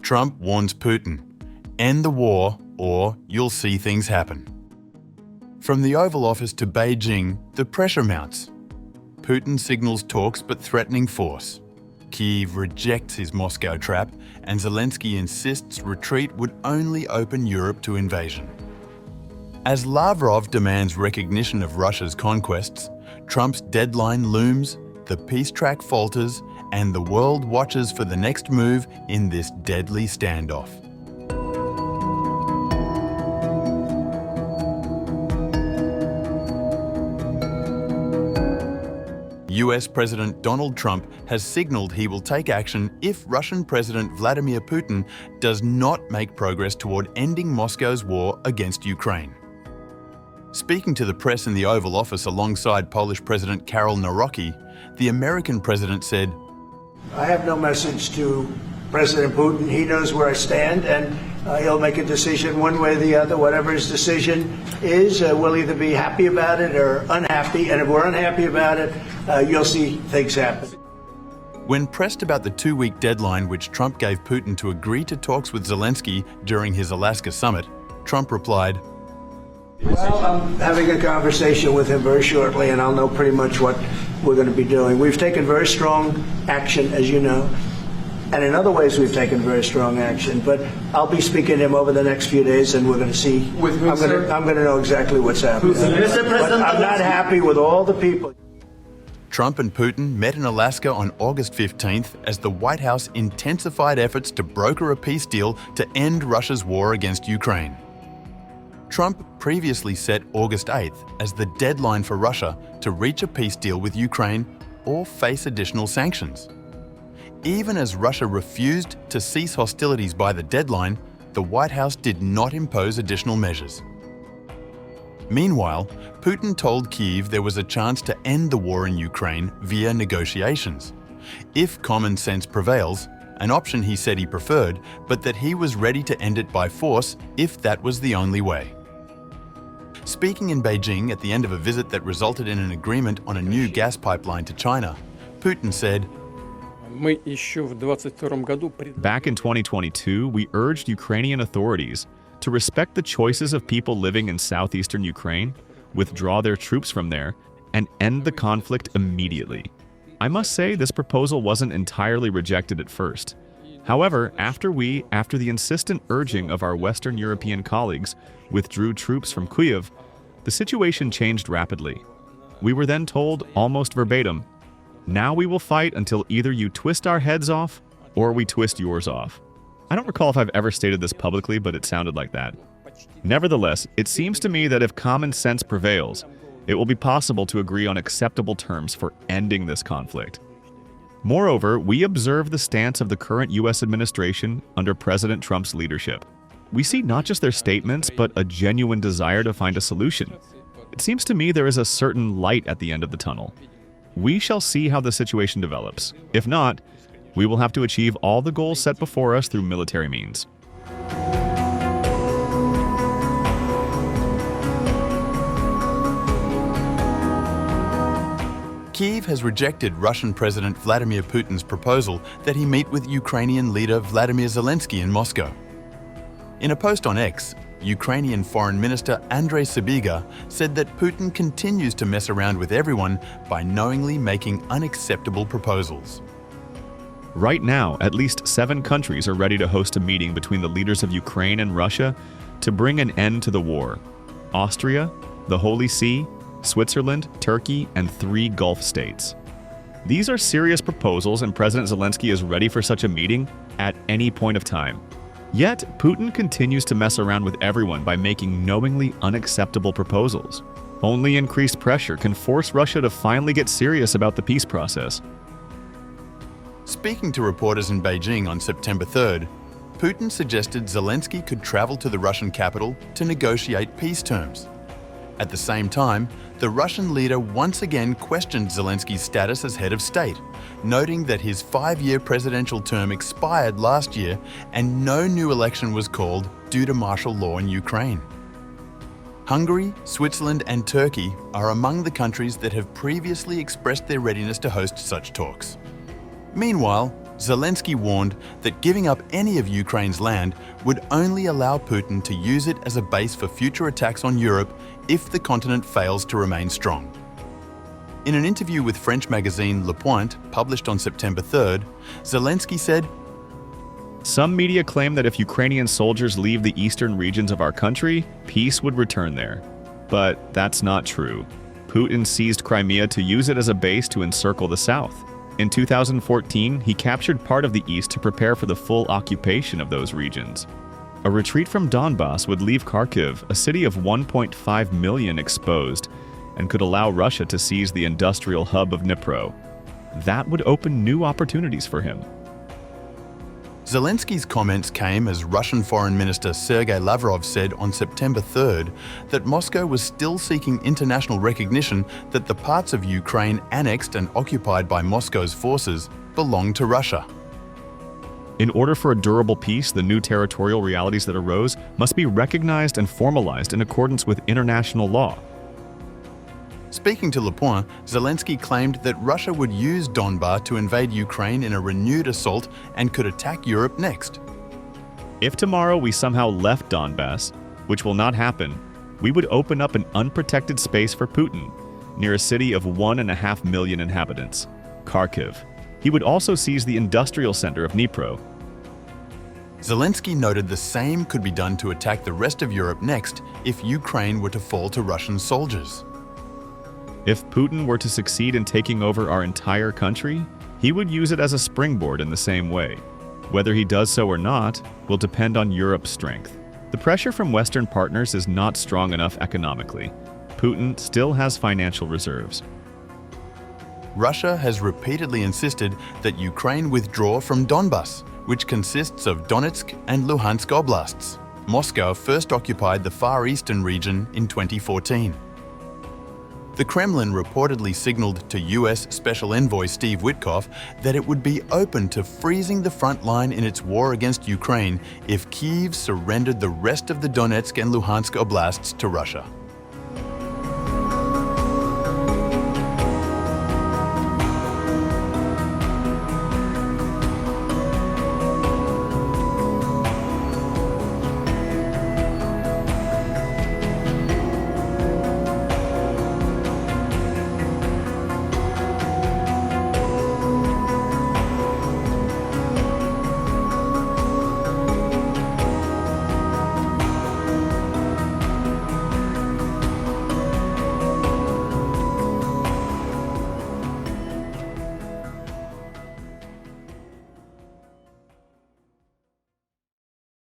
Trump warns Putin, end the war or you'll see things happen. From the Oval Office to Beijing, the pressure mounts. Putin signals talks but threatening force. Kyiv rejects his Moscow trap, and Zelensky insists retreat would only open Europe to invasion. As Lavrov demands recognition of Russia's conquests, Trump's deadline looms, the peace track falters, and the world watches for the next move in this deadly standoff. US President Donald Trump has signaled he will take action if Russian President Vladimir Putin does not make progress toward ending Moscow's war against Ukraine. Speaking to the press in the Oval Office alongside Polish President Karol Nawrocki, the American president said, "I have no message to President Putin. He knows where I stand, and he'll make a decision one way or the other. Whatever his decision is, we'll either be happy about it or unhappy. And if we're unhappy about it, you'll see things happen." When pressed about the two-week deadline which Trump gave Putin to agree to talks with Zelensky during his Alaska summit, Trump replied, "Well, I'm having a conversation with him very shortly, and I'll know pretty much what we're going to be doing. We've taken very strong action, as you know. And in other ways, we've taken very strong action. But I'll be speaking to him over the next few days, and we're going to see. I'm going to know exactly what's happening. But I'm not happy with all the people. Trump and Putin met in Alaska on August 15th as the White House intensified efforts to broker a peace deal to end Russia's war against Ukraine. Trump previously set August 8th as the deadline for Russia to reach a peace deal with Ukraine or face additional sanctions. Even as Russia refused to cease hostilities by the deadline, the White House did not impose additional measures. Meanwhile, Putin told Kyiv there was a chance to end the war in Ukraine via negotiations, if common sense prevails, an option he said he preferred, but that he was ready to end it by force if that was the only way. Speaking in Beijing at the end of a visit that resulted in an agreement on a new gas pipeline to China, Putin said, "Back in 2022, we urged Ukrainian authorities to respect the choices of people living in southeastern Ukraine, withdraw their troops from there, and end the conflict immediately. I must say this proposal wasn't entirely rejected at first. However, after the insistent urging of our Western European colleagues, withdrew troops from Kyiv, the situation changed rapidly. We were then told, almost verbatim, 'Now we will fight until either you twist our heads off or we twist yours off.' I don't recall if I've ever stated this publicly, but it sounded like that. Nevertheless, it seems to me that if common sense prevails, it will be possible to agree on acceptable terms for ending this conflict. Moreover, we observe the stance of the current U.S. administration under President Trump's leadership. We see not just their statements, but a genuine desire to find a solution. It seems to me there is a certain light at the end of the tunnel. We shall see how the situation develops. If not, we will have to achieve all the goals set before us through military means." Kyiv has rejected Russian President Vladimir Putin's proposal that he meet with Ukrainian leader Vladimir Zelensky in Moscow. In a post on X, Ukrainian Foreign Minister Andrey Sibiga said that Putin continues to mess around with everyone by knowingly making unacceptable proposals. Right now, at least 7 countries are ready to host a meeting between the leaders of Ukraine and Russia to bring an end to the war. Austria, the Holy See, Switzerland, Turkey, and 3 Gulf states. These are serious proposals, and President Zelensky is ready for such a meeting at any point of time. Yet, Putin continues to mess around with everyone by making knowingly unacceptable proposals. Only increased pressure can force Russia to finally get serious about the peace process. Speaking to reporters in Beijing on September 3rd, Putin suggested Zelensky could travel to the Russian capital to negotiate peace terms. At the same time, the Russian leader once again questioned Zelensky's status as head of state, noting that his 5-year presidential term expired last year and no new election was called due to martial law in Ukraine. Hungary, Switzerland, and Turkey are among the countries that have previously expressed their readiness to host such talks. Meanwhile, Zelensky warned that giving up any of Ukraine's land would only allow Putin to use it as a base for future attacks on Europe if the continent fails to remain strong. In an interview with French magazine Le Point, published on September 3rd, Zelensky said, "Some media claim that if Ukrainian soldiers leave the eastern regions of our country, peace would return there. But that's not true. Putin seized Crimea to use it as a base to encircle the south. In 2014, he captured part of the east to prepare for the full occupation of those regions. A retreat from Donbas would leave Kharkiv, a city of 1.5 million, exposed, and could allow Russia to seize the industrial hub of Dnipro. That would open new opportunities for him." Zelensky's comments came as Russian Foreign Minister Sergey Lavrov said on September 3rd that Moscow was still seeking international recognition that the parts of Ukraine annexed and occupied by Moscow's forces belong to Russia. In order for a durable peace, the new territorial realities that arose must be recognized and formalized in accordance with international law. Speaking to Le Point, Zelensky claimed that Russia would use Donbas to invade Ukraine in a renewed assault and could attack Europe next. If tomorrow we somehow left Donbas, which will not happen, we would open up an unprotected space for Putin, near a city of 1.5 million inhabitants, Kharkiv. He would also seize the industrial center of Dnipro. Zelensky noted the same could be done to attack the rest of Europe next if Ukraine were to fall to Russian soldiers. If Putin were to succeed in taking over our entire country, he would use it as a springboard in the same way. Whether he does so or not will depend on Europe's strength. The pressure from Western partners is not strong enough economically. Putin still has financial reserves. Russia has repeatedly insisted that Ukraine withdraw from Donbas, which consists of Donetsk and Luhansk oblasts. Moscow first occupied the Far Eastern region in 2014. The Kremlin reportedly signaled to US Special Envoy Steve Witkoff that it would be open to freezing the front line in its war against Ukraine if Kyiv surrendered the rest of the Donetsk and Luhansk oblasts to Russia.